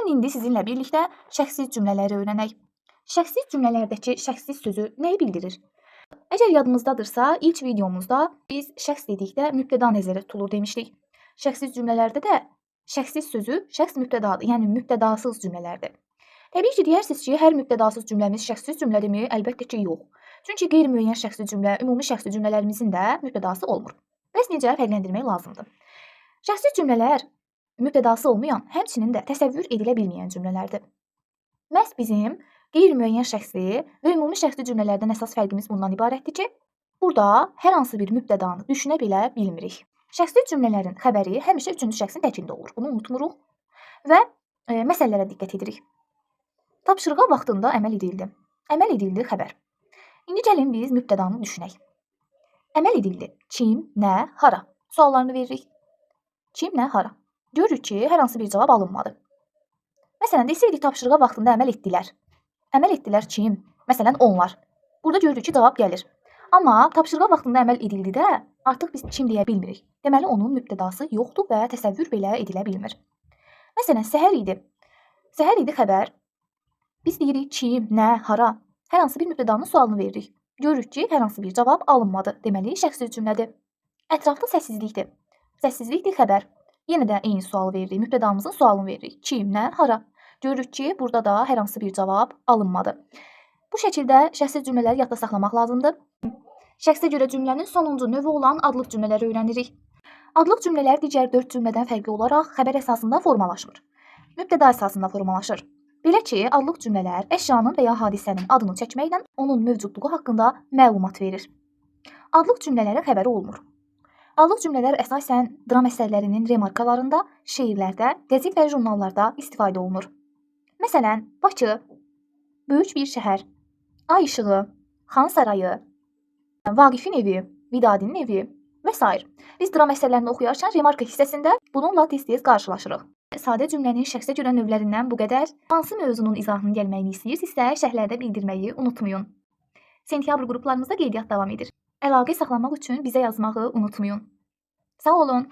Gəlin indi sizinlə birlikdə şəxsiz cümlələri öyrənək. Şəxsiz cümlələrdəki şəxsiz sözü nəyi bildirir? Əgər yadımızdadırsa, ilk videomuzda biz şəxs dedikdə mübtəda nəzərdə tutulur demişdik. Şəxsiz cümlələrdə də şəxsiz sözü şəxs mübtədadır, yəni mübtədasız cümlələrdir. Təbii ki, deyirsiniz ki, hər mübtədasız cümləmiz şəxsiz cümlədirmi? Əlbəttə ki, yox. Çünki qeyri-müəyyən şəxsi cümlə, ümumi şəxsi cümlələrimizin də mübtədası olmur. Bəs necə fərqləndirmək lazımdır? Şəxsiz cümlələr mübtədası olmayan, həmçinin də təsəvvür edilə bilməyən cümlələrdir. Məhz bizim qeyri-müəyyən şəxsi və ümumi şəxsi cümlələrdən əsas fərqimiz bundan ibarətdir ki, burada hər hansı bir mübtədanı düşünə belə bilmirik. Şəxsiz cümlələrin xəbəri həmişə üçüncü şəxsin təkində olur. Bunu unutmuruq və məsələlərə diqqət edirik. Tapşırığa vaxtında əməl edildi. Əməl edildi xəbər. İndi gəlin biz mübtədanı düşünək. Əməl edildi. Kim, nə, hara? Suallarını veririk. Kim, nə, hara? Görürük ki, hər hansı bir cavab alınmadı. Məsələn, desəydik tapşırığa vaxtında əməl etdilər. Əməl etdilər kim? Məsələn, onlar. Burada görürük ki, cavab gəlir. Amma tapşırığa vaxtında əməl edildi də artıq biz kim deyə bilmirik. Deməli, onun mübtədası yoxdur və təsəvvür belə edilə bilmir. Məsələn, səhər idi. Səhər idi xəbər. Biz deyirik kim, nə, hara? Hər hansı bir mübtədanın sualını veririk. Görürük ki, hər hansı bir cavab alınmadı. Deməli, şəxsiz cümlədir. Ətrafda səssizlikdir. Səssizlikdir xəbər. Yenə də eyni sualı veririk. Mübtədamızın sualını veririk. Kim, nə, hara? Görürük ki, burada da hər hansı bir cavab alınmadı. Bu şəkildə şəxsiz cümlələri yadda saxlamaq lazımdır. Şəxsə görə cümlənin sonuncu növü olan adlıq cümlələri öyrənirik. Adlıq cümlələr digər 4 cümlədən fərqli olaraq xəbər əsasında formalaşmır. Mübtəda əsasında formalaşır. Belə ki, adlıq cümlələr əşyanın və ya hadisənin adını çəkməklə onun mövcudluğu haqqında məlumat verir. Adlıq cümlələrin xəbəri olmur. Adlıq cümlələr əsasən dram əsərlərinin remarkalarında, şeirlərdə, qəzet və jurnallarda istifadə olunur. Məsələn, Bakı, böyük bir şəhər, ay işığı, xan sarayı, Vaqifin evi, Vidadinin evi və s. Biz dram əsərlərini oxuyarkən remarka hissəsində bununla tez-tez qarşılaşırıq. Sadə cümlənin şəxsə görə növlərindən bu qədər. Hansı mövzunun izahının gəlməyini istəyirsinizsə, şərhlərdə bildirməyi unutmayın. Sentyabr qruplarımızda qeydiyyat davam edir. Əlaqə saxlamaq üçün bizə yazmağı unutmayın. Sağ olun.